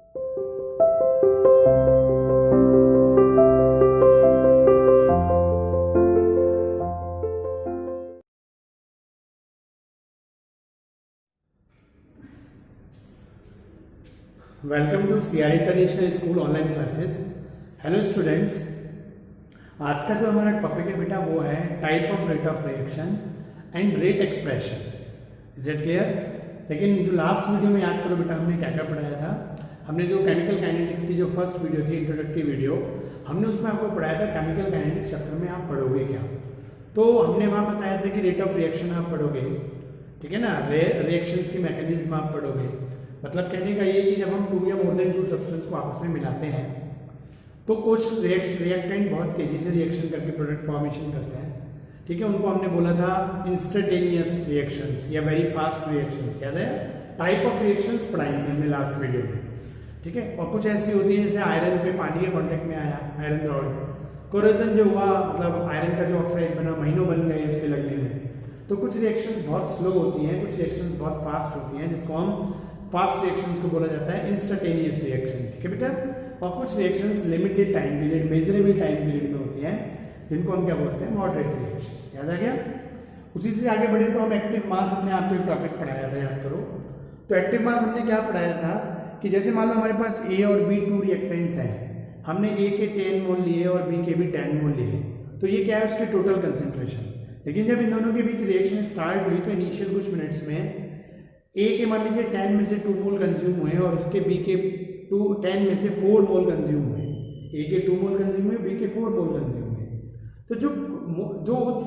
Welcome to CR international school online classes. Hello students, आज का जो हमारा टॉपिक है बेटा वो है type of rate of reaction and rate expression. Is it clear? लेकिन जो लास्ट वीडियो में याद करो बेटा, हमने क्या क्या पढ़ाया था। हमने जो केमिकल काइनेटिक्स की जो फर्स्ट वीडियो थी, इंट्रोडक्टरी वीडियो, हमने उसमें आपको पढ़ाया था केमिकल काइनेटिक्स चैप्टर में आप पढ़ोगे क्या। तो हमने वहाँ बताया था कि रेट ऑफ रिएक्शन आप पढ़ोगे, ठीक है ना, रिएक्शंस की मैकेनिज्म आप पढ़ोगे। मतलब कहने का ये कि जब हम टू या मोर देन टू सब्सटेंस को आपस में मिलाते हैं तो कुछ रिएक्टेंट बहुत तेजी से रिएक्शन करके प्रोडक्ट फॉर्मेशन करते हैं, ठीक है। उनको हमने बोला था इंस्टेंटेनियस रिएक्शंस या वेरी फास्ट रिएक्शंस। याद है, टाइप ऑफ रिएक्शंस पढ़ाई थी हमने लास्ट वीडियो में, ठीक है। और कुछ ऐसी होती है जैसे आयरन पे पानी के कॉन्टेक्ट में आया, आयरन रॉड कोरोजन जो हुआ, मतलब आयरन का जो ऑक्साइड बना, महीनों बन गए उसके लगने में। तो कुछ रिएक्शंस बहुत स्लो होती हैं, कुछ रिएक्शंस बहुत फास्ट होती हैं, जिसको हम फास्ट रिएक्शंस को बोला जाता है इंस्टेंटेनियस रिएक्शन, ठीक है बेटा। और कुछ reactions limited time period, measurable time period में होती हैं, जिनको हम क्या बोलते हैं, मॉडरेट रिएक्शंस। याद आ गया? उसी से आगे बढ़े तो हम एक्टिव मास, हमने आपको एक टॉपिक पढ़ाया था, याद करो। तो एक्टिव मास हमने क्या पढ़ाया था कि जैसे मान लो हमारे पास ए और बी टू रिएक्टेंट्स हैं, हमने ए के 10 मोल लिए और बी के भी 10 मोल लिए, तो ये क्या है, उसकी टोटल कंसेंट्रेशन। लेकिन जब इन दोनों के बीच रिएक्शन स्टार्ट हुई तो इनिशियल कुछ मिनट्स में ए के मान लीजिए 10 में से 2 मोल कंज्यूम हुए और उसके बी के 10 में से 4 मोल कंज्यूम हुए। ए के 2 मोल कंज्यूम हुए, बी के 4 मोल कंज्यूम हुए। तो जो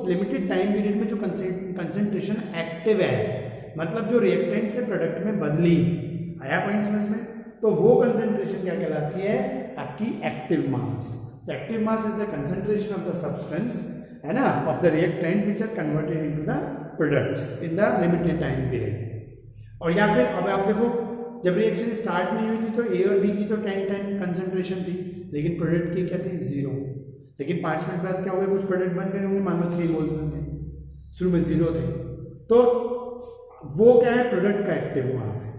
लिमिटेड टाइम पीरियड में जो कंसेंट्रेशन एक्टिव है, मतलब जो रिएक्टेंट से प्रोडक्ट में बदली, आया पॉइंट समझ में, तो वो कंसेंट्रेशन क्या कहलाती है, आपकी active mass. The active mass is the concentration of the substance, है ना, of the reactant which are converted into the products in the limited time period. और या फिर अब आप देखो, जब रिएक्शन स्टार्ट नहीं हुई थी तो ए और बी की तो 10-10 कंसेंट्रेशन थी, लेकिन प्रोडक्ट की क्या थी, 0। लेकिन 5 मिनट बाद क्या हो गया, कुछ प्रोडक्ट बन गए होंगे, मान लो 3 मोल्स बन गए, शुरू में 0 थे। तो वो क्या है, प्रोडक्ट का एक्टिव मास है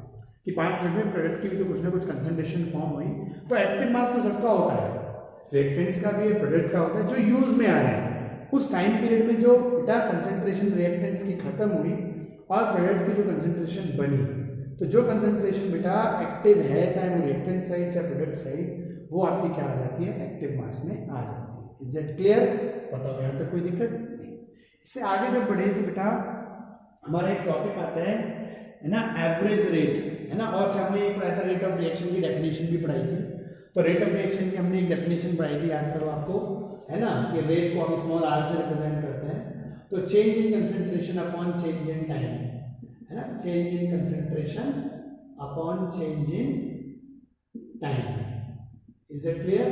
कि 5 मिनट में प्रोडक्ट की भी तो कुछ ना कुछ कंसेंट्रेशन फॉर्म हुई। तो एक्टिव मास तो सबका होता है, रिएक्टेंट्स का भी है, प्रोडक्ट का होता है, जो यूज में आ रहे हैं उस टाइम पीरियड में जो बेटा कंसेंट्रेशन रिएक्टेंट्स की खत्म हुई और प्रोडक्ट की जो कंसेंट्रेशन बनी, तो जो कंसेंट्रेशन बेटा एक्टिव है, चाहे वो रिएक्टेंट साइड चाहे प्रोडक्ट साइड, वो आपकी क्या आ जाती है, एक्टिव मास में आ जाती है। Is that clear? बताओ, यहाँ तक कोई दिक्कत नहीं। इससे आगे जब बढ़े तो बेटा हमारा एक टॉपिक आता है ना, एवरेज रेट, है ना। और हमने एक पढ़ाया था, रेट ऑफ रिएक्शन की डेफिनेशन भी पढ़ाई थी। तो रेट ऑफ रिएक्शन की हमने एक डेफिनेशन पढ़ाई थी, याद करो आपको, है ना, कि रेट को हम स्मॉल आर से रिप्रेजेंट करते हैं। तो change in concentration upon change in time, है ना, change in concentration upon change in time. Is it clear?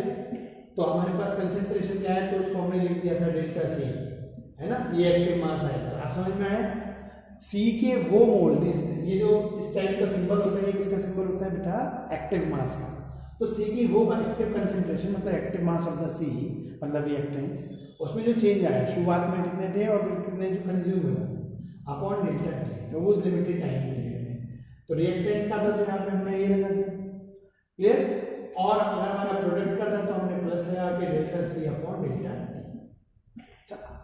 तो हमारे पास कंसेंट्रेशन क्या है, तो उसको हमने लिख दिया था डेल्टा सी, है ना, ये एक्टिव मास आएगा। आप समझ में आया? सी के वो मोल, ये जो इस टाइप का सिंबल होता है, ये किसका सिंबल होता है बेटा, एक्टिव मास का। तो सी की वो एक्टिव कंसेंट्रेशन, मतलब एक्टिव मास ऑफ द सी, मतलब रिएक्टेंट्स, उसमें जो चेंज आया, शुरुआत में कितने थे और फिर कितने जो कंज्यूम हुए, अपॉन डेल्टा टी, तो वो उस लिमिटेड टाइम पीरियड में। तो रिएक्टेंट का था तो यहाँ पे हमने ये लगा दिया, क्लियर। और अगर हमारा प्रोडक्ट का था तो हमने प्लस लगा के डेल्टा सी अपॉन डेल्टा टी।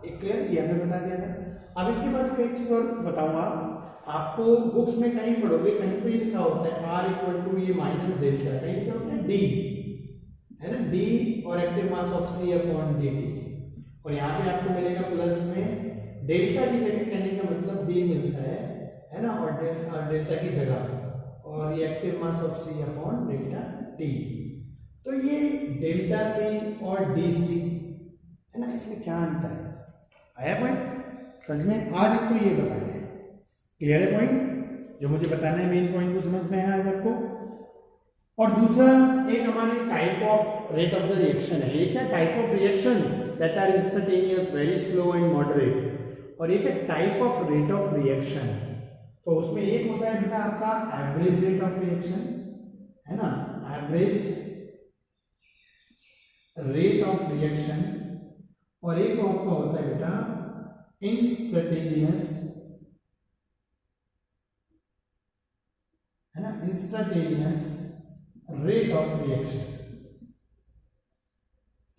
एक क्लियर, ये हमने बता दिया था। अब इसके बाद एक चीज और बताऊंगा आपको, बुक्स में कहीं पढ़ोगे, कहीं तो ये लिखा होता है आर इक्वल टू ये माइनस डेल्टा, कहीं लिखा होता है डी, है ना, डी और active mass of C upon D T. और यहाँ पे आपको मिलेगा प्लस में डेल्टा की जगह, कहने का मतलब डी मिलता है ना, और डेल्टा की जगह, और ये active mass of C upon delta T. तो ये डेल्टा सी और डी सी, है ना, इसमें क्या अंतर है, आया पॉइंट समझ में? आज एक तो ये बताएंगे, क्लियर है पॉइंट, जो मुझे बताना है मेन पॉइंट, को समझ में है आज आपको। और दूसरा एक हमारे type of rate of the reaction है, एक है type of reactions that are instantaneous, very slow and moderate, और एक है type of rate of reaction. तो उसमें एक होता है बेटा आपका एवरेज रेट ऑफ रिएक्शन, है ना, एवरेज रेट ऑफ रिएक्शन, और एक आपका होता है बेटा इंस्टेंटेनियस, है ना, instantaneous rate of reaction.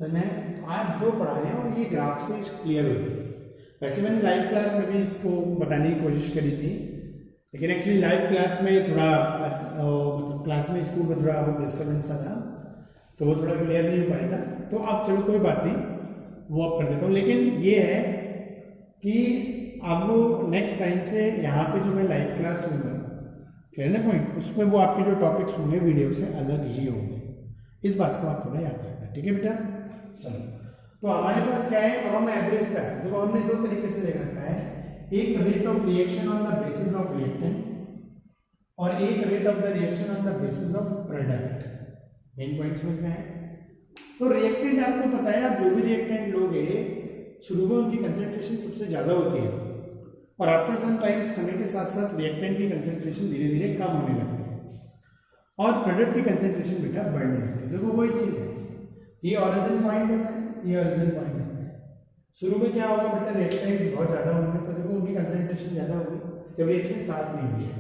Sir मैं आज दो पढ़ा रहे हैं और ये ग्राफ से क्लियर हो गई। वैसे मैंने लाइव क्लास में भी इसको बताने की कोशिश करी थी, लेकिन एक्चुअली लाइव क्लास में थोड़ा मतलब क्लास में स्कूल में थोड़ा डिस्टर्बेंस था, तो वो थोड़ा क्लियर नहीं हो पाया था। तो अब चलो कोई बात नहीं, वो अब कर देता हूँ। लेकिन ये है कि अब नेक्स्ट टाइम से यहाँ पे जो मैं लाइव क्लास लूँगा, क्लियर ना पॉइंट, उसमें वो आपके जो टॉपिक्स होंगे वीडियो से अलग ही होंगे। इस बात को आप थोड़ा याद रखना, ठीक है बेटा। चलो, तो हमारे पास क्या है, अब हम एवरेज पे आए। तो हमने दो तरीके से ले रखा है, एक rate of reaction on the basis of reactant और एक rate of the reaction on the basis of product. Main point समझ में है। तो रिएक्टेंट आपको पता है, आप जो भी रिएक्टेंट लोगे शुरू में उनकी कंसेंट्रेशन सबसे ज्यादा होती है और आफ्टर सम टाइम समय के साथ साथ रिएक्टेंट की कंसेंट्रेशन धीरे धीरे कम होने लगती है और प्रोडक्ट की कंसेंट्रेशन बेटा बढ़ने लगती है। देखो वही चीज है, ये ओरिजिन पॉइंट होता है, ये ओरिजिन पॉइंट होता है। शुरू में क्या होगा बेटा, रिएक्टेंट्स बहुत ज्यादा होंगे, तो देखो उनकी कंसेंट्रेशन ज्यादा होगी जब रिएक्शन स्टार्ट नहीं हुई है।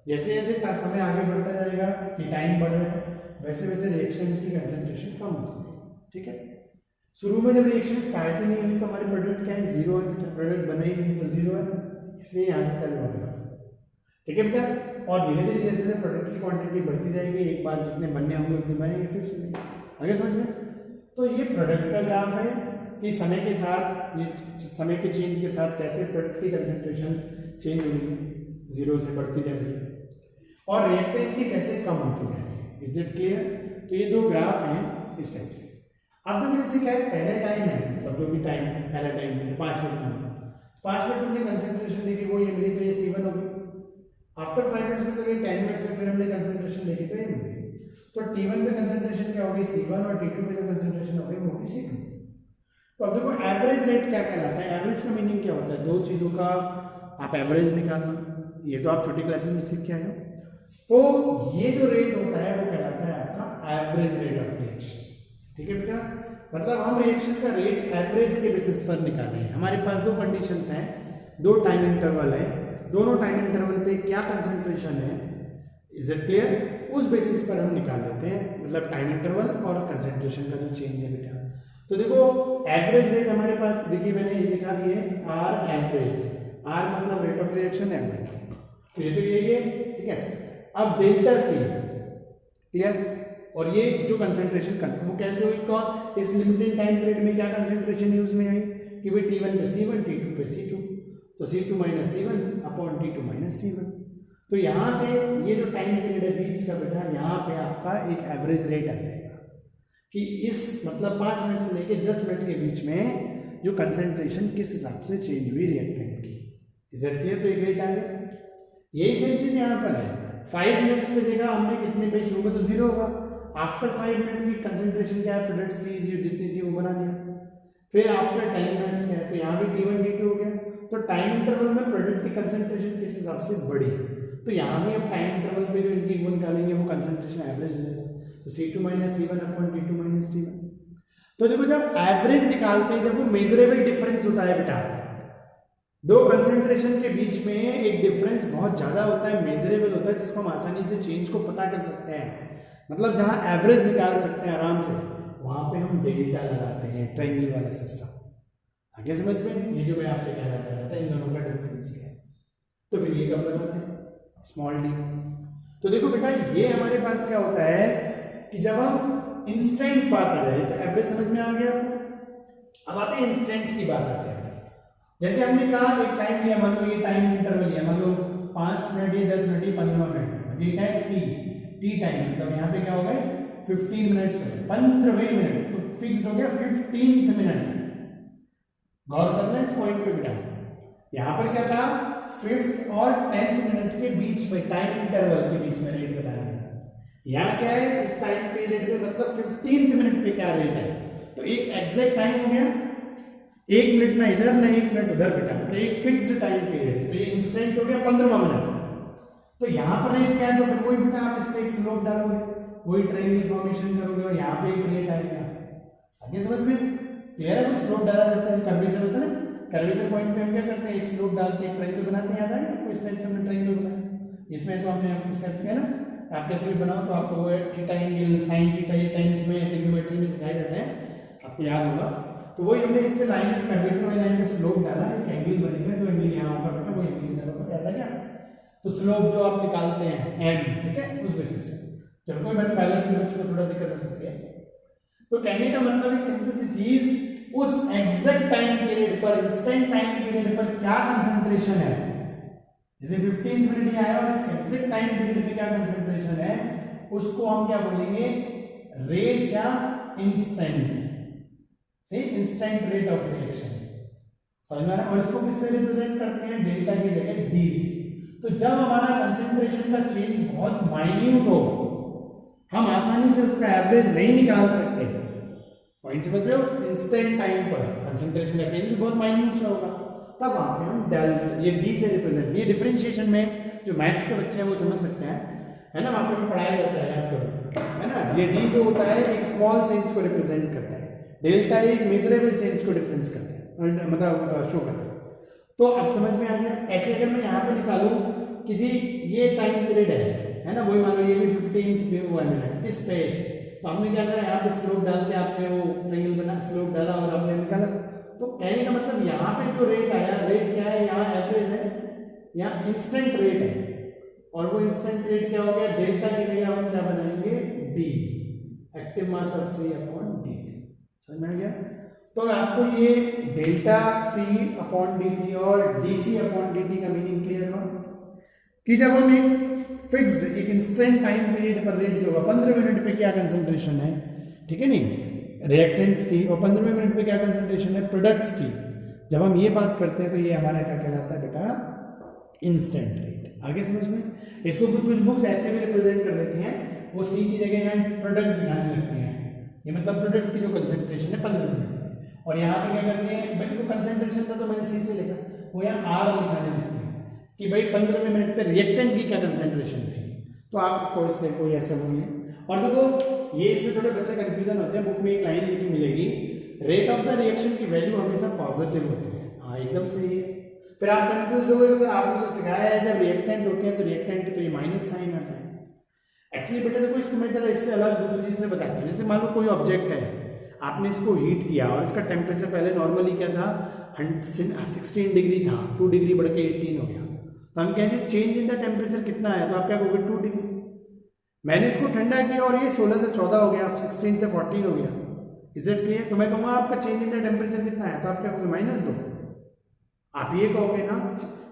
जैसे जैसे समय आगे बढ़ता जाएगा कि टाइम बढ़ रहा है, वैसे वैसे रिएक्शन की कंसेंट्रेशन कम होती है, ठीक है। शुरू में जब रिएक्शन स्टार्ट ही नहीं हुई तो हमारी प्रोडक्ट क्या है, जीरो है बेटा, प्रोडक्ट बना ही नहीं तो जीरो है, इसलिए यहाँ से चालू होगा, ठीक है बेटा। और धीरे धीरे जैसे जैसे प्रोडक्ट की क्वांटिटी बढ़ती जाएगी, एक बार जितने बनने होंगे उतने बनेंगे, फिक्स हो जाएंगे। आगे समझ में। तो ये प्रोडक्ट का ग्राफ है कि समय के साथ, समय के चेंज के साथ कैसे प्रोडक्ट की कंसेंट्रेशन चेंज हो रही है, जीरो से बढ़ती जा रही है, और रिएक्टेंट की कैसे कम होती जा रही है। Is it clear. तो ये दो ग्राफ हैं इस टाइप से। अब तो जैसे क्या है, पहले टाइम है, मतलब जो भी टाइम है, पहला टाइम है 5 मिनट में, 5 मिनट हमने कंसेंट्रेशन देखी, वो ये मिली, तो ये C1 होगी। आफ्टर 5 मिनट्स में तो ये 10 मिनट्स में फिर हमने कंसेंट्रेशन देखी तो ये मिली। तो T1 पे कंसेंट्रेशन क्या होगी, C1, और T2 पे जो कंसेंट्रेशन होगी वो होगी C2। तो अब देखो एवरेज रेट क्या कहलाता है। एवरेज का मीनिंग क्या होता है, दो चीजों का आप एवरेज निकालना, ये तो आप छोटी क्लासेस में सीख के आए हो। तो ये जो रेट होता है वो कहलाता है आपका एवरेज रेट ऑफ रिएक्शन, ठीक है बेटा। मतलब हम रिएक्शन का रेट एवरेज के बेसिस पर निकाले हैं। हमारे पास दो कंडीशंस हैं, दो टाइम इंटरवल है, दोनों टाइम इंटरवल पे क्या कंसेंट्रेशन है, इज इट क्लियर, उस बेसिस पर हम निकाल लेते हैं, मतलब टाइम इंटरवल और कंसेंट्रेशन का जो चेंज है बेटा। तो देखो एवरेज रेट हमारे पास देखिए, मैंने ये लिखा भी है आर एवरेज, आर मतलब रेट ऑफ रिएक्शन एवरेज, तो ये तो ये ठीक है। अब डेल्टा सी क्लियर, और ये जो कंसेंट्रेशन वो कैसे हुई, कौन इस लिमिटेड टाइम पीरियड में क्या कंसेंट्रेशन यूज में आई कि भाई T1 पे C1, T2 पे C2, तो C2 minus C1 upon T2 minus T1। तो यहाँ से ये जो टाइम पीरियड है बीच का बेटा, यहाँ पे आपका एक एवरेज रेट आ जाएगा कि इस मतलब 5 मिनट से लेके 10 मिनट के बीच में जो कंसेंट्रेशन किस हिसाब से चेंज हुई रिएक्टेंट की, इज दैट क्लियर। तो एक रेट आ गया। यही सेम चीज यहाँ पर है, 5 मिनट्स पे जगह हमने कितने पे शुरू में तो जीरो होगा, आफ्टर 5 मिनट की कंसेंट्रेशन क्या है प्रोडक्ट्स की जितनी थी वो बना दिया, फिर आफ्टर 10 मिनट्स क्या है, तो यहाँ भी T1 T2 हो गया। तो टाइम इंटरवल में प्रोडक्ट की कंसेंट्रेशन किस हिसाब से बढ़ी, तो यहाँ भी हम टाइम इंटरवल पे जो इनकी वो निकालेंगे वो कंसेंट्रेशन एवरेज रहेगा, तो C2 minus C1 upon T2 minus T1। तो देखो जब एवरेज निकालते हैं, जब वो मेजरेबल डिफरेंस होता है बेटा, दो कंसेंट्रेशन के बीच में एक डिफरेंस बहुत ज्यादा होता है, मेजरेबल होता है, जिसको हम आसानी से चेंज को पता कर सकते हैं, मतलब जहां एवरेज निकाल सकते हैं आराम से, वहां पे हम डेल्टा लगाते हैं, ट्रायंगल वाला सिस्टम। आगे समझ में, ये जो मैं आपसे कहना चाह रहा था, इन दोनों का डिफरेंस क्या है। तो फिर ये कब लगाते हैं, स्मॉल डी। तो देखो बेटा ये हमारे पास क्या होता है कि जब हम इंस्टेंट बात आ जाए, तो एवरेज समझ में आ गया आपको। अब आते हैं इंस्टेंट की बात आते हैं। जैसे हमने कहा एक टाइम लिया, मान लो ये टाइम इंटरवल है, मान लो 5 मिनट, ये 10 मिनट, ये 15 मिनट, ये है टी टाइम, मतलब यहाँ पे क्या हो गए 15 मिनट, 15वें मिनट, तो फिक्स हो गया 15th मिनट। गौर करना इस पॉइंट पे बेटा, यहाँ पर क्या था 5th और 10th मिनट के बीच में, टाइम इंटरवल के बीच में रेट बताया गया। यहाँ क्या है, इस टाइम पीरियड पे मतलब 15th मिनट पे क्या रेट है, तो एक एग्जैक्ट टाइम हो गया, 1 मिनट ना इधर ना 1 मिनट उधर बेटा, तो एक फिक्स टाइम पीरियड, तो ये इंस्टेंट हो गया 15वां मिनट। तो यहाँ पर रेट क्या है, तो फिर वही बेटा आप इस पे एक स्लोप डालोगे, वही ट्रायंगल फॉर्मेशन करोगे और यहाँ पे एक रेट आएगा। आगे समझ में क्लियर है, कुछ स्लोप डाला जाता है, कर्वेचर होता है ना, कर्वेचर पॉइंट पे हम क्या करते हैं, एक स्लोप डालते हैं, ट्रायंगल बनाते हैं, याद आ गया आपको, इस टाइप से हमने ट्रायंगल बनाया, इसमें तो हमने इस टाइप से ना आप कैसे भी बनाओ तो आपको वो थीटा एंगल साइन थीटा ये 10th में ट्रिग्नोमेट्री में सिखाए जाते हैं, आपको याद होगा। तो वही हमने इस पे लाइन कर्वेचर वाली लाइन पे स्लोप डाला, एक एंगल बनेगा, जो एंगल यहाँ होगा बेटा वो एंगल इधर होगा, याद है क्या? तो स्लोप जो आप निकालते हैं एन, ठीक है, उस बेसिस से। चलो कोई बात, बायोलॉजी में बच्चों को थोड़ा दिक्कत हो सकती है। तो कहने का मतलब एक सिंपल सी चीज, उस एग्जैक्ट टाइम पीरियड पर, इंस्टेंट टाइम पीरियड पर क्या कंसंट्रेशन है, जैसे 15 मिनट ही आया और इस एग्जैक्ट टाइम पीरियड पे क्या कंसंट्रेशन है, उसको हम क्या बोलेंगे, रेट, क्या, इंस्टेंट, सही, इंस्टेंट रेट ऑफ रिएक्शन, समझ में आ रहा है? और इसको किससे रिप्रेजेंट करते हैं, डेल्टा की जगह डी से। तो जब हमारा कंसंट्रेशन का चेंज बहुत माइन्यूट हो, हम आसानी से उसका एवरेज नहीं निकाल सकते, पॉइंट समझ रहे हो, इंस्टेंट टाइम पर कंसंट्रेशन का चेंज भी बहुत माइन्यूट सा होगा, तब वहां पे हम डेल्टा, ये डी से रिप्रेजेंट, ये डिफरेंशिएशन में जो मैथ्स के बच्चे हैं वो समझ सकते हैं, है ना, वहां पे जो पढ़ाया जाता है, याद करो, है ना, ये डी जो होता है एक स्मॉल चेंज को रिप्रेजेंट करता है, डेल्टा एक मेजरेबल चेंज को डिफरेंस करता है, मतलब शो करता है। तो अब समझ में आ गया। ऐसे अगर मैं यहाँ पे निकालूं कि जी ये टाइम पीरियड है ना, वही मान लो ये भी 15th हुआ है इस पे, तो हमने क्या करा, यहाँ पे स्लोप डाल के आपने वो ट्रायंगल बना, स्लोप डाला और आपने निकाला। तो कहने का मतलब यहाँ पे जो रेट आया, रेट क्या है, यहाँ एवरेज है, यहाँ इंस्टेंट रेट है, और वो इंस्टेंट रेट क्या हो गया, डेल्टा की जगह हम क्या बनाएंगे, d, active mass of C upon d, समझ में आ गया? तो आपको ये डेल्टा सी अपॉन डी टी और d c upon D t का मीनिंग क्लियर हो कि जब हम एक फिक्स्ड, एक इंस्टेंट टाइम पीरियड पर रेट जो होगा, 15 मिनट पे क्या कंसंट्रेशन है, ठीक है नहीं, रिएक्टेंट्स की, और 15वें मिनट पे क्या कंसंट्रेशन है, प्रोडक्ट्स की, जब हम ये बात करते हैं तो ये हमारा क्या कहलाता है बेटा, इंस्टेंट रेट। आगे समझ में? इसको कुछ बुक्स ऐसे भी रिप्रेजेंट कर देती हैं, वो सी की जगह यहाँ प्रोडक्ट दिखाने लगती हैं, ये मतलब प्रोडक्ट की जो कंसंट्रेशन है 15 मिनट, और यहाँ पे क्या करते हैं, भाई तो कंसंट्रेशन था तो मैंने सी से लिखा, वो यहाँ आर लिखाने लगते हैं कि भाई 15वें मिनट पे रिएक्टेंट की क्या कंसंट्रेशन थी। तो आपको इससे कोई ऐसा नहीं है। और देखो ये इसमें थोड़े बच्चे कंफ्यूजन होते हैं, बुक में एक लाइन लिखी मिलेगी, रेट ऑफ द रिएक्शन की वैल्यू हमेशा पॉजिटिव होती है। हाँ एकदम सही है। फिर आप कंफ्यूज हो गए, सर आपने तो सिखाया है जब रिएक्टेंट होते हैं तो रिएक्टेंट तो ये माइनस साइन आता है। एक्चुअली बेटा देखो इसको मैं जरा इससे अलग दूसरी चीज से बताता हूँ। जैसे मान लो कोई ऑब्जेक्ट है, आपने इसको हीट किया और इसका टेम्परेचर पहले नॉर्मली क्या था, 16 डिग्री था, 2 डिग्री बढ़ के 18 हो गया, तो हम कहेंगे चेंज इन द टेम्परेचर कितना है, तो आप क्या कहोगे 2 डिग्री। मैंने इसको ठंडा किया और ये 16 से 14 हो गया, 16 से 14 हो गया, इज इट क्लियर? तो मैं कहूँगा आपका चेंज इन द टेम्परेचर कितना है, तो आप क्या कहोगे -2। आप ये कहोगे ना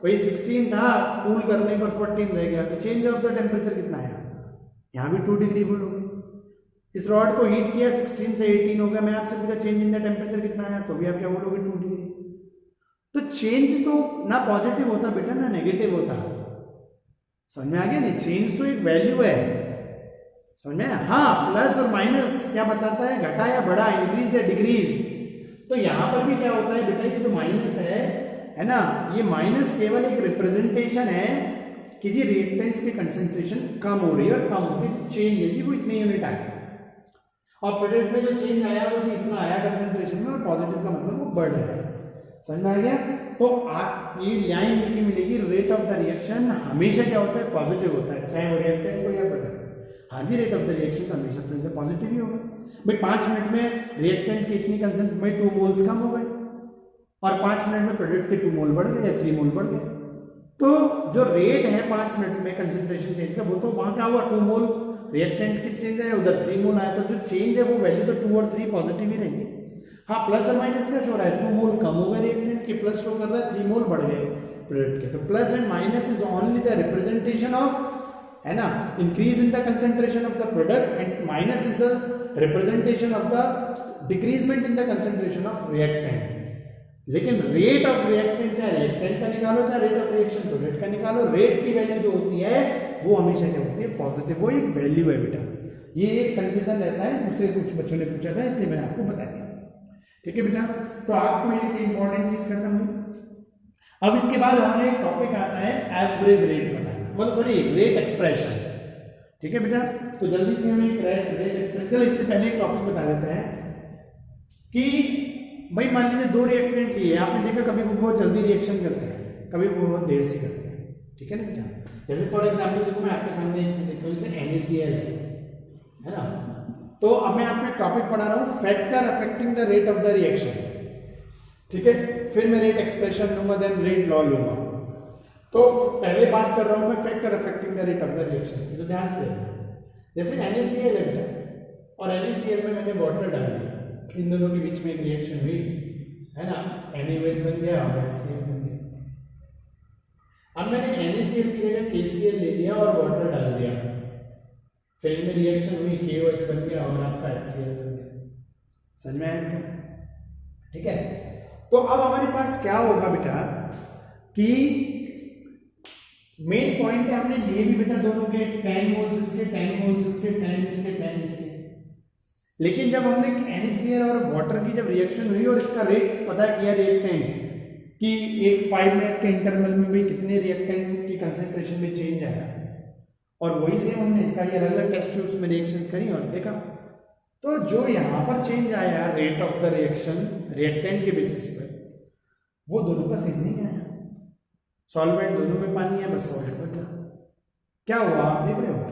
भाई 16 था, कूल करने पर 14 रह गया, तो चेंज ऑफ द टेम्परेचर कितना है, यहाँ भी 2 डिग्री बोलोगे। इस रॉड को हीट किया 16 से 18 हो गया, मैं आपसे पूछा चेंज इन द टेम्परेचर कितना है, तो भी आप क्या बोलोगे 2 डिग्री। तो चेंज तो ना पॉजिटिव होता बेटा ना नेगेटिव होता, समझ में आ गया नहीं? चेंज तो एक वैल्यू है, समझ में? हाँ प्लस और माइनस क्या बताता है, घटा या बढ़ा, इंक्रीज या डिक्रीज। तो यहां पर भी क्या होता है बेटा, ये जो माइनस है ना, ये माइनस केवल एक रिप्रेजेंटेशन है कि जी रिएक्टेंस की कंसंट्रेशन कम हो रही है और कम होगी, चेंज है जी वो इतने यूनिट आ गए, और प्रोडक्ट में जो चेंज आया वो जी इतना आया कंसंट्रेशन में, और पॉजिटिव का मतलब वो बढ़ रहा है, समझ में आ गया? तो आप ये लाइन लिखी मिलेगी, रेट ऑफ द रिएक्शन हमेशा क्या होता है, पॉजिटिव होता है, चाहे वो रिएक्टेंट हो या प्रोडक्ट। हाँ जी, रेट ऑफ द रिएक्शन तो हमेशा पॉजिटिव ही होगा भाई। 5 मिनट में रिएक्टेंट की इतनी कंसंट्रेशन में 2 मोल्स कम हो गए, और 5 मिनट में प्रोडक्ट के 2 मोल बढ़ गए या 3 मोल बढ़ गए। तो जो रेट है 5 मिनट में कंसंट्रेशन चेंज का, वो तो वहां क्या हुआ, 2 मोल रिएक्टेंट की चेंज है, उधर 3 मोल आया, तो जो चेंज है वो वैल्यू तो 2 और 3 पॉजिटिव ही रहेंगे। हाँ प्लस और माइनस क्या शो रहा है, 2 मोल कम हो गए रिएक्टेंट के, प्लस शो कर रहा है 3 मोल बढ़ गए प्रोडक्ट के। तो plus and minus is only the representation of, है ना, increase in the concentration of the product, and minus is the representation of the decreasement in the concentration of reactant. लेकिन रेट ऑफ रिएक्टेंट चाहे reactant का निकालो चाहे rate of reaction product का निकालो, rate की वैल्यू जो होती है वो हमेशा क्या होती है, पॉजिटिव, वो एक वैल्यू है बेटा। ये एक कंफ्यूजन रहता है, मुझसे कुछ बच्चों ने पूछा था इसलिए मैंने आपको बता दिया, ठीक है बेटा? तो आपको एक इंपॉर्टेंट चीज खत्म हुई। अब इसके बाद हमारा एक टॉपिक आता है एवरेज रेट बताना, मतलब सॉरी रेट एक्सप्रेशन, ठीक है बेटा? तो जल्दी से हम एक रेट एक्सप्रेशन, इससे पहले एक टॉपिक बता देते हैं कि भाई मान लीजिए 2 रिएक्टेंट लिए, आपने देखा कभी वो बहुत जल्दी रिएक्शन करते हैं, कभी वो बहुत देर से करते हैं। ठीक है ना बेटा। जैसे फॉर एग्जाम्पल देखो मैं आपके सामने एक चीज देखता हूँ, जैसे NaCl है ना। तो अब मैं आपको एक टॉपिक पढ़ा रहा हूँ, factor affecting the rate of the reaction, ठीक है। फिर मैं रेट एक्सप्रेशन लूंगा, देन रेट लॉ लूंगा। तो पहले बात कर रहा हूं मैं factor affecting the rate of the reaction की, तो ध्यान से देखना। जैसे NaCl है और NaCl में मैंने वाटर डाल दिया, इन दोनों के बीच में एक रिएक्शन हुई है ना, NaOH बन गया और HCl बन गया। अब मैंने NaCl की जगह KCl ले लिया और वाटर डाल दिया, फिर इनमें रिएक्शन हुई, KOH बन गया और आपका HCl बन गया। समझ में आया बेटा? ठीक है। तो अब हमारे पास क्या होगा बेटा कि मेन पॉइंट है, हमने लिए भी बेटा दोनों के 10 मोल्स इसके, 10 मोल्स इसके, 10 इसके, 10 इसके। लेकिन जब हमने NaCl और वाटर की जब रिएक्शन हुई और इसका रेट पता किया रिएक्टेंट कि एक 5 मिनट के इंटरवल में भी कितने रिएक्टेंट की कंसेंट्रेशन में चेंज आया, और वही सेम हमने इसका ये अलग अलग टेस्ट ट्यूब्स में रिएक्शंस करी और देखा, तो जो यहाँ पर चेंज आया rate of the reaction reactant के बेसिस पर, वो दोनों का सेम नहीं आया। सॉल्वेंट दोनों में पानी है, बस सॉल्ट बदला। क्या हुआ आप देख रहे हो,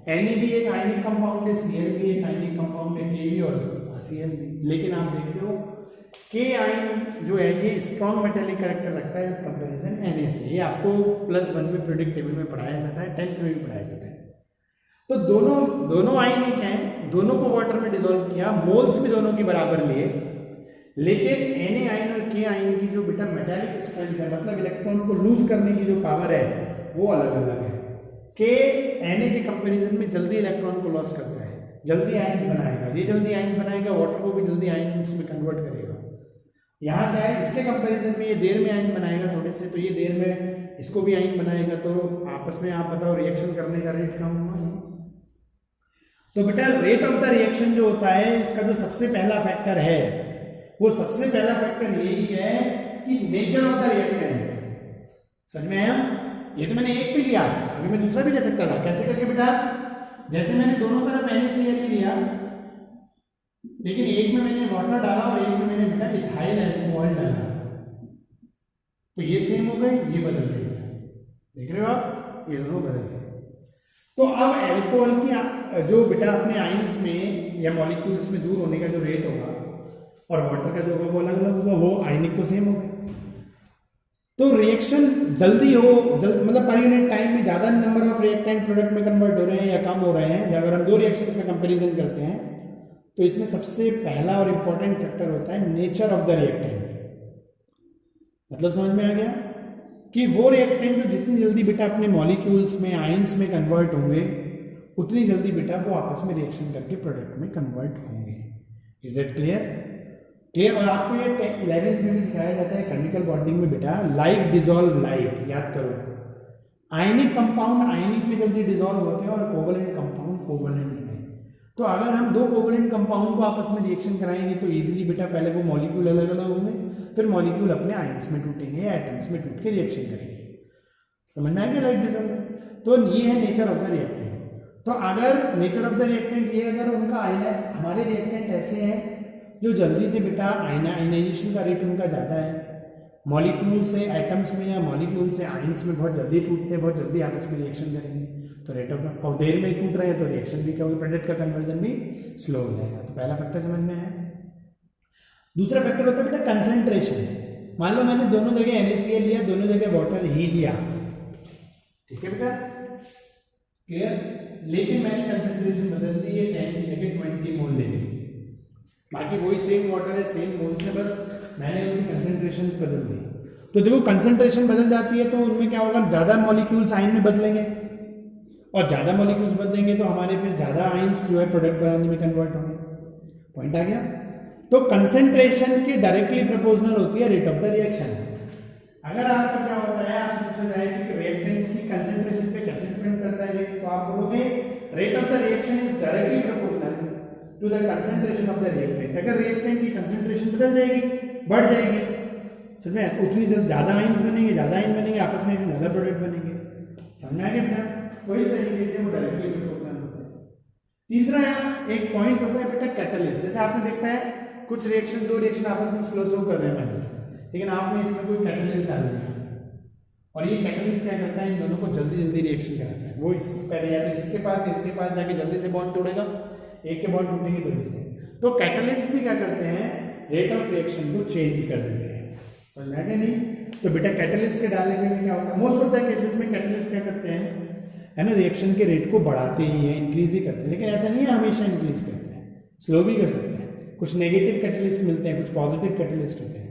Na भी एक आयनिक कंपाउंड है, Cl भी एक आयनिक कंपाउंड है, K भी और Cl भी। लेकिन आप देखते हो K आयन जो है ये स्ट्रॉन्ग मेटेलिक कैरेक्टर रखता है कंपैरिजन Na से। ये आपको +1 में प्रीडिक्ट टेबल में पढ़ाया जाता है, 10th में भी पढ़ाया जाता है। तो दोनों आयनिक हैं, दोनों को वाटर में डिसॉल्व किया, मोल्स भी दोनों की बराबर लिए, लेकिन Na आयन और K आयन की जो बेटा मेटालिक स्ट्रेंथ है, मतलब इलेक्ट्रॉन को लूज करने की जो पावर है, वो अलग अलग है। K Na के कंपैरिजन में जल्दी इलेक्ट्रॉन को लॉस करता है, जल्दी आयन्स बनाएगा, ये जल्दी आयन्स बनाएगा, वाटर को भी जल्दी आयन्स में कन्वर्ट करेगा। यहाँ क्या है, इसके कंपैरिजन में ये देर में आयन बनाएगा थोड़े से, तो ये देर में इसको भी आयन बनाएगा, तो आपस में आप बताओ रिएक्शन करने का रेट कम होगा। तो बेटा रेट ऑफ द रिएक्शन जो होता है, इसका जो सबसे पहला फैक्टर है, वो सबसे पहला फैक्टर यही है कि नेचर ऑफ द रिएक्टेंट। समझ में आया? ये तो मैंने एक भी लिया, अभी मैं दूसरा भी ले सकता था। कैसे करके बेटा, जैसे मैंने दोनों तरफ NaCl लिया, लेकिन एक में मैंने वाटर डाला और एक में मैंने बेटा इथाइल अल्कोहल डाला, तो ये सेम हो गए, ये बदल गए। देख रहे हो आप, ये दोनों बदल गए। तो अब अल्कोहल की जो बेटा अपने आयंस में या मॉलिक्यूल्स में दूर होने का जो रेट होगा और वाटर का जो होगा वो अलग अलग होगा, वो आयनिक तो सेम होगा। तो रिएक्शन जल्दी हो, मतलब पर यूनिट टाइम में ज्यादा नंबर ऑफ रिएक्टेंट प्रोडक्ट में कन्वर्ट हो रहे हैं या कम हो रहे हैं, अगर हम दो रिएक्शंस में कंपैरिजन करते हैं, तो इसमें सबसे पहला और इंपॉर्टेंट फैक्टर होता है नेचर ऑफ द रिएक्टेंट। मतलब समझ में आ गया कि वो रिएक्टेंट जो जितनी जल्दी बेटा अपने मॉलिक्यूल्स में आयंस में कन्वर्ट होंगे, उतनी जल्दी बेटा वो आपस में रिएक्शन करके प्रोडक्ट में कन्वर्ट होंगे। Is that clear? क्लियर। और आपको ये 11th में भी सिखाया जाता है केमिकल बॉन्डिंग में बेटा, लाइक डिसॉल्व लाइक। याद करो, आयनिक कंपाउंड आयनिक में जल्दी डिसॉल्व होते हैं और कोवलेंट कंपाउंड कोवलेंट में। तो अगर हम दो कोवलेंट कंपाउंड को आपस में रिएक्शन कराएंगे तो इजीली बेटा पहले वो मॉलिक्यूल अलग अलग होंगे, फिर मॉलिक्यूल अपने आयंस में टूटेंगे या एटम्स में टूट के रिएक्शन करेंगे। समझ में आ गया लाइक डिसॉल्व? तो ये है नेचर ऑफ द रिएक्टेंट। तो अगर नेचर ऑफ द रिएक्टेंट ये, अगर उनका आयन, हमारे रिएक्टेंट ऐसे हैं जो जल्दी से बेटा आयनाइजेशन का रेट उनका ज़्यादा है, मॉलिक्यूल से एटम्स में या मॉलिक्यूल से आयंस में बहुत जल्दी टूटते हैं, बहुत जल्दी आपस में रिएक्शन करेंगे, तो रेट ऑफ देर में टूट रहे हैं तो रिएक्शन भी क्या होगा, प्रोडक्ट का कन्वर्जन भी स्लो हो जाएगा। तो पहला फैक्टर समझ में आया। दूसरा फैक्टर होता है बेटा कंसंट्रेशन। मान लो मैंने दोनों जगह NaCl लिया, दोनों जगह वाटर ही लिया, ठीक है बेटा, क्लियर। लेकिन मैंने कंसंट्रेशन बदल दी है, 10 की जगह 20 मोल ले ली, बाकी वही सेम वाटर है, सेम मोल है, बस मैंने उनकी कंसंट्रेशंस बदल दी। तो देखो कंसंट्रेशन बदल जाती है तो उनमें क्या होगा, ज्यादा मॉलिक्यूल्स आयन में बदलेंगे, और ज्यादा मॉलिक्यूल्स बदलेंगे तो हमारे फिर ज्यादा आयंस जो है प्रोडक्ट बनाने में कन्वर्ट होंगे। पॉइंट आ गया? तो कंसंट्रेशन की डायरेक्टली प्रोपोर्शनल होती है रेट ऑफ द रिएक्शन। अगर आपका क्या होता है, आपसे पूछा जाए कि रिएक्टेंट की कंसंट्रेशन पे कैसे डिपेंड करता है रेट, तो आप बोलोगे rate of the reaction is directly proportional to the concentration of the reactant. अगर रिएक्टेंट की कंसंट्रेशन बदल जाएगी, बढ़ जाएगी, समझ में, उतनी ज्यादा आयंस बनेंगे, आपस में ज्यादा प्रोडक्ट बनेंगे। समझ में आ गया बेटा? तो इस तरीके से वो डायरेक्टली प्रोपोर्शनल होता है। तीसरा एक पॉइंट होता है बेटा कैटलिस्ट। जैसे आपने देखा है कुछ रिएक्शन, दो रिएक्शन आपस में स्लो कर रहे हैं, लेकिन आपने इसमें कोई कैटलिस्ट डाल दिया, और ये कैटलिस्ट क्या करता है, इन दोनों को जल्दी जल्दी रिएक्शन कराता है। वो पहले या तो इसके पास जाके जल्दी से बॉन्ड तोड़ेगा, एक के बॉन्ड टूटेंगे जल्दी से। तो कैटलिस्ट भी क्या करते हैं, रेट ऑफ रिएक्शन को चेंज कर देते हैं। समझ में आ गया नहीं? तो बेटा कैटलिस्ट के डालने में क्या होता है, मोस्ट ऑफ द केसेस में कैटलिस्ट क्या करते हैं, है ना, रिएक्शन के रेट को बढ़ाते ही है, इंक्रीज ही करते हैं। लेकिन ऐसा नहीं है हमेशा इंक्रीज करते हैं, स्लो भी कर सकते हैं। कुछ नेगेटिव कैटलिस्ट मिलते हैं, कुछ पॉजिटिव कैटलिस्ट होते हैं।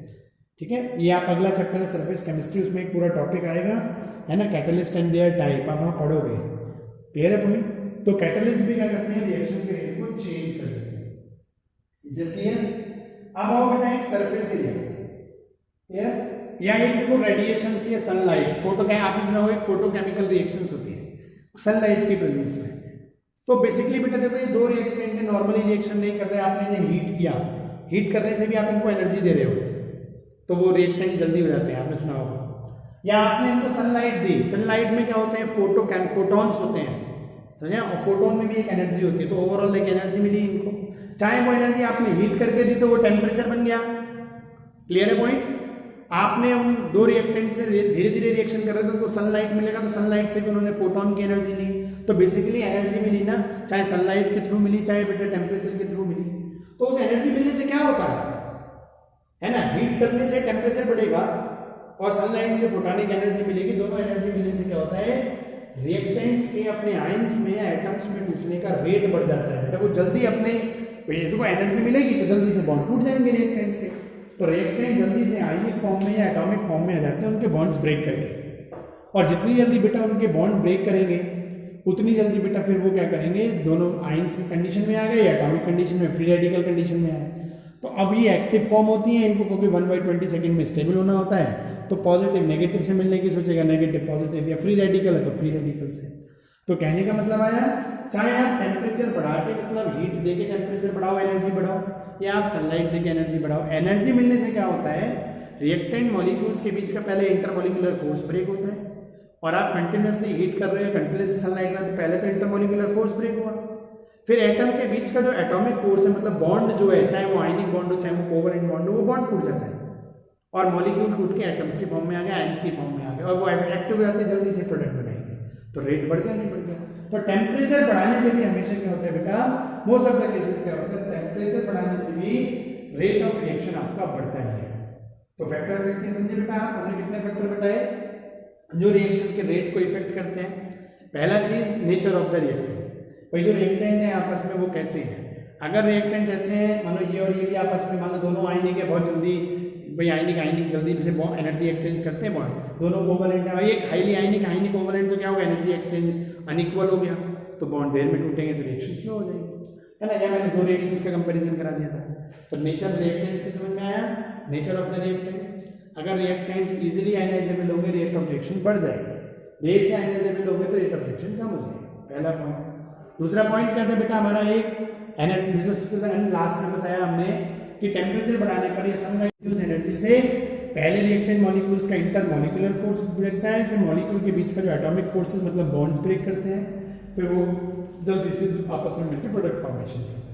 ठीक है, ये आप अगला चैप्टर है सरफेस केमिस्ट्री, उसमें एक पूरा टॉपिक आएगा, है ना, कैटलिस्ट एंड देयर टाइप, आप वहाँ पढ़ोगे। क्लियर है पॉइंट? तो कैटलिस्ट भी क्या करते हैं, रिएक्शन के रेट को चेंज कर देते हैं। Is it clear? अब आओ बेटा एक सरफेस एरिया, क्लियर? या एक देखो रेडिएशन या सनलाइट, फोटो क्या आपने सुना होगा, फोटोकेमिकल रिएक्शंस होती है सनलाइट की प्रेजेंस में। तो बेसिकली बेटा देखो ये दो रिएक्टेंट नॉर्मली रिएक्शन नहीं कर रहे, आपने इन्हें हीट किया, हीट करने से भी आप इनको एनर्जी दे रहे हो, तो वो रिएक्टेंट जल्दी हो जाते हैं, आपने सुना होगा। या आपने इनको सनलाइट दी, सनलाइट में क्या होते हैं, फोटॉन्स होते हैं, समझे, और फोटोन में भी एक एनर्जी होती है, तो ओवरऑल एक एनर्जी मिली इनको। चाहे वो एनर्जी आपने हीट करके दी तो वो टेम्परेचर बन गया। क्लियर है पॉइंट? आपने उन दो रिएक्टेंट से धीरे धीरे रिएक्शन कर रहे थे, उनको सनलाइट मिलेगा, तो सनलाइट से भी उन्होंने फोटोन की एनर्जी ली, तो बेसिकली एनर्जी मिली ना, चाहे सनलाइट के थ्रू मिली, चाहे बेटा टेम्परेचर के थ्रू मिली। तो उस एनर्जी मिलने से क्या होता है ना, हीट करने से टेम्परेचर बढ़ेगा और सनलाइट से फोटोनिक एनर्जी मिलेगी। दोनों एनर्जी मिलने से क्या होता है, रिएक्टेंट्स के अपने आयंस में या एटम्स में टूटने का रेट बढ़ जाता है। बेटा वो जल्दी अपने देखो एनर्जी मिलेगी तो जल्दी से बॉन्ड टूट जाएंगे रिएक्टेंट्स के, तो रिएक्टेंट जल्दी से आयनिक फॉर्म में या एटॉमिक फॉर्म में आ जाते हैं उनके बॉन्ड्स ब्रेक करके। और जितनी जल्दी बेटा उनके बॉन्ड ब्रेक करेंगे उतनी जल्दी बेटा फिर वो क्या करेंगे, दोनों आयंस की कंडीशन में आ गए या एटॉमिक कंडीशन में, फ्री रेडिकल कंडीशन में आए। तो अब ये एक्टिव फॉर्म होती है, इनको क्योंकि 1/20 सेकंड में स्टेबल होना होता है, तो पॉजिटिव नेगेटिव से मिलने की सोचेगा, नेगेटिव पॉजिटिव, या फ्री रेडिकल है तो फ्री रेडिकल से। तो कहने का मतलब आया, चाहे आप टेम्परेचर बढ़ा के, मतलब हीट दे के टेम्परेचर बढ़ाओ, एनर्जी बढ़ाओ, या आप सनलाइट दे के एनर्जी बढ़ाओ, एनर्जी मिलने से क्या होता है, रिएक्टेंट मॉलिक्यूल्स के बीच का पहले इंटरमॉलिक्यूलर फोर्स ब्रेक होता है। और आप कंटिन्यूसली हीट कर रहे हो, कंटिन्यूसली सनलाइट में, तो पहले तो इंटरमॉलिक्यूलर फोर्स ब्रेक हुआ, फिर एटम के बीच का जो एटॉमिक फोर्स है, मतलब बॉन्ड जो है, चाहे वो आयनिक बॉन्ड हो चाहे वो कोवलेंट बॉन्ड हो, वो बॉन्ड टूट जाता है और मॉलिक्यूल टूट के एटम्स की फॉर्म में आ गया, आयंस की फॉर्म में आ गया, और वो एक्टिव हो जाते हैं, जल्दी से प्रोडक्ट बनाएंगे। तो रेट बढ़ गया, नहीं बढ़ गया? तो टेम्परेचर बढ़ाने पे भी हमेशा क्या होता है बेटा, मोस्ट ऑफ द केसेस क्या होता है, टेम्परेचर बढ़ाने से भी रेट ऑफ रिएक्शन आपका बढ़ता है। तो फैक्टर ऑफ रिएक्शन समझे बेटा, हमने कितने फैक्टर बताए जो रिएक्शन के रेट को इफेक्ट करते हैं। पहला चीज नेचर ऑफ द रिएक्टेंट, भाई जो रिएक्टेंट है आपस में वो कैसे है। अगर रिएक्टेंट ऐसे हैं, मानो ये और ये भी आपस में, मानो दोनों आयनिक है, बहुत जल्दी भाई आयनिक जल्दी से एनर्जी एक्सचेंज करते हैं, बॉन्ड दोनों कोवलेंट है, एक हाईली आयनिक कोवलेंट, तो क्या होगा, एनर्जी एक्सचेंज अनइक्वल हो गया, तो बॉन्ड देर में टूटेंगे तो रिएक्शन स्लो हो जाएगी, है ना। या मैंने दो रिएक्शंस का कंपैरिजन करा दिया था। तो नेचर रिएक्टेंट की समझ में आया, नेचर ऑफ द रिएक्टेंट। अगर रिएक्टेंट्स इजीली आयनाइजेबल होंगे, रेट ऑफ रिएक्शन बढ़ जाएगा, देर से आयनाइजेबल होंगे तो रेट ऑफ रिएक्शन कम हो जाएगा, पहला पॉइंट। दूसरा पॉइंट क्या था बेटा हमारा, एक एनर्जी, लास्ट में बताया हमने कि टेम्परेचर बढ़ाने पर या सनलाइट एनर्जी से पहले रिएक्टेंट मॉलिक्यूल्स का इंटरमॉलिक्यूलर फोर्स बढ़ता है, फिर मॉलिक्यूल के बीच का जो एटॉमिक फोर्सेस मतलब बॉन्ड्स ब्रेक करते हैं, फिर वो जल्दी से आपस में मिलकर प्रोडक्ट फॉर्मेशन करते हैं।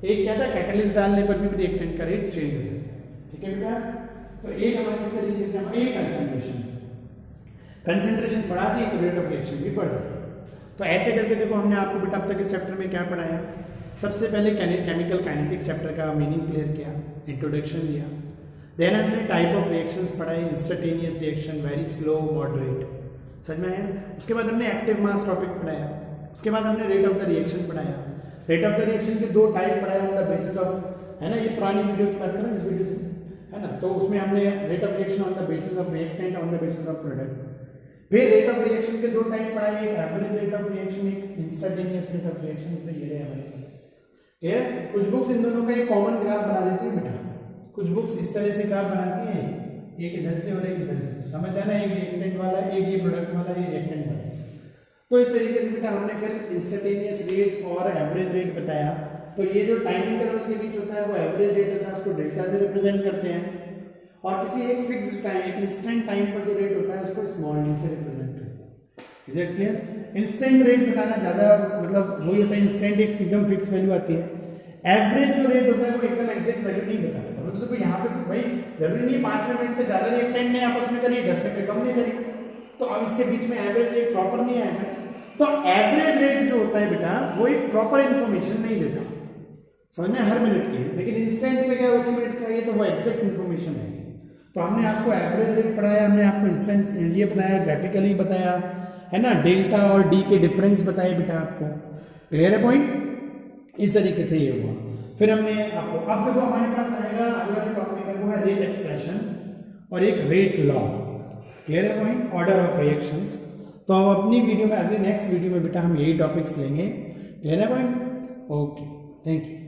एक क्या था, कैटलिस्ट डालने पर भी रिएक्टेंट का रेट चेंज होता है। ठीक है बेटा, तो एक हमारे इस तरीके से हम एक कंसेंट्रेशन बढ़ा दी तो रेट ऑफ रिएक्शन भी बढ़ जाए। तो ऐसे करके देखो हमने आपको बेटा अब तक इस चैप्टर में क्या पढ़ाया। सबसे पहले केमिकल काइनेटिक्स चैप्टर का मीनिंग क्लियर किया, इंट्रोडक्शन दिया, देन हमने टाइप ऑफ रिएक्शंस पढ़ाए, instantaneous reaction, very slow, moderate, समझ में आया। उसके बाद हमने एक्टिव मास टॉपिक पढ़ाया, उसके बाद हमने रेट ऑफ द रिएक्शन पढ़ाया। रेट ऑफ द रिएक्शन के दो टाइप पढ़ाए ऑन द बेसिस ऑफ, है ना, ये पुरानी वीडियो की बात करें इस वीडियो से, है ना। तो उसमें हमने rate of reaction on the basis of reactant, on the basis of product. फिर रेट ऑफ रिएक्शन के दो टाइप पढ़ाए, एक एवरेज रेट ऑफ रिएक्शन, एक इंस्टेंटेनियस रेट ऑफ रिएक्शन। तो ये रहे हमारे केस, ठीक है। कुछ बुक्स इन दोनों का एक कॉमन ग्राफ बना देती है बेटा, कुछ बुक्स इस तरह से ग्राफ बनाती हैं, एक इधर से और एक इधर से, तो समझ आना, एक रिएक्टेंट वाला, एक ये प्रोडक्ट वाला, ये रिएक्टेंट वाला। तो इस तरीके से बेटा हमने फिर इंस्टेंटेनियस रेट और एवरेज रेट बताया। तो ये जो टाइम इंटरवल के बीच होता है वो एवरेज रेट होता है, उसको डेल्टा से रिप्रेजेंट करते हैं। और किसी एक फिक्स्ड टाइम, एक इंस्टेंट टाइम पर जो रेट होता है उसको स्मॉल डी से रिप्रेजेंट करते हैं। Is it clear? Instant rate बताना ज्यादा मतलब वही होता है, इंस्टेंट एक एकदम फिक्स वैल्यू आती है। एवरेज जो रेट होता है वो एकदम एग्जैक्ट वैल्यू नहीं बता पाता, मतलब तो यहाँ पे भाई जरूरी नहीं 5 मिनट पे ज्यादा रिएक्टेंट ने आपस में करी, 10 मिनट पे कम नहीं करी, तो अब इसके बीच में एवरेज रेट प्रॉपर नहीं आएगा। तो एवरेज रेट जो होता है बेटा वो एक प्रॉपर इंफॉर्मेशन नहीं देता, समझना हर मिनट की, लेकिन इंस्टेंट में क्या उसी मिनट का ये तो वो एग्जैक्ट इंफॉर्मेशन है। तो हमने आपको एवरेज रेट पढ़ाया, हमने आपको इंस्टेंट ये बताया, ग्राफिकली बताया है ना, डेल्टा और डी के डिफरेंस बताए बेटा आपको। क्लियर है पॉइंट? इस तरीके से ये हुआ। फिर हमने आपको, अब देखो हमारे पास आएगा अगला जो टॉपिक है वो है रेट एक्सप्रेशन और एक रेट लॉ। क्लियर है पॉइंट? Order of reactions. तो अब अपनी वीडियो में, अगली नेक्स्ट वीडियो में बेटा हम यही टॉपिक्स लेंगे। क्लियर है पॉइंट? Okay, thank you.